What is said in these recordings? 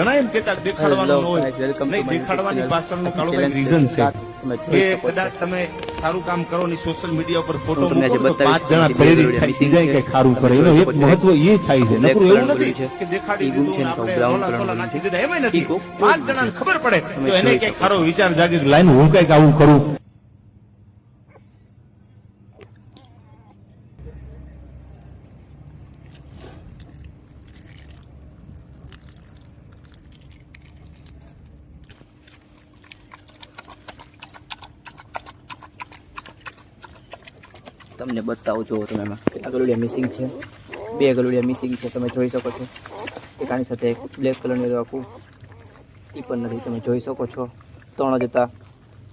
ઘણા એમ કહેતા દેખાડવાનું ન હોય, નહીં દેખાડવાની પાછળનું કાળું કઈ રીઝન છે કે કદાચ તમે સારું કામ કરો ને સોશિયલ મીડિયા ઉપર ફોટો મૂકો તો 5 જણા પ્રેરિત થઈ જાય કે સારું કરે. એનો એક મહત્વ એ થાય છે. નકરું એવું નથી કે દેખાડી દીધું આપણે મોલા સોલા નાખી દીધા, એમાં નથી. 5 જણાને ખબર પડે તો એને કઈક સારો વિચાર જાગે, લાઈન હું કઈક આવું કરું. તમને બતાવું જો તમે એમાં કેટલા ગલુડિયા મિસિંગ છે. 2 ગલુડિયા મિસિંગ છે, તમે જોઈ શકો છો. એક આની સાથે એક બ્લેક કલરનું આખું એ પણ નથી, તમે જોઈ શકો છો. 3 જ હતા,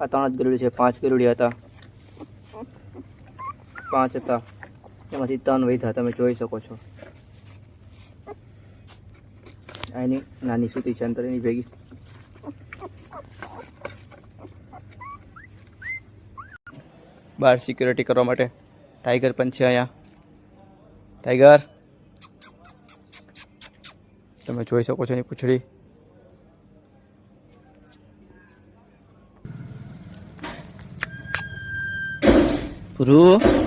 આ 3 જ ગલુડિયા છે. 5 ગલુડિયા હતા, 5 હતા, એમાંથી 3 વધ્યા, તમે જોઈ શકો છો. એની નાની સૂતી છે અંતર એની ભેગી. બહાર સિક્યોરિટી કરવા માટે ટાઈગર પણ છે અહીંયા. ટાઈગર તમે જોઈ શકો છો એની પૂંછડી. પૂરું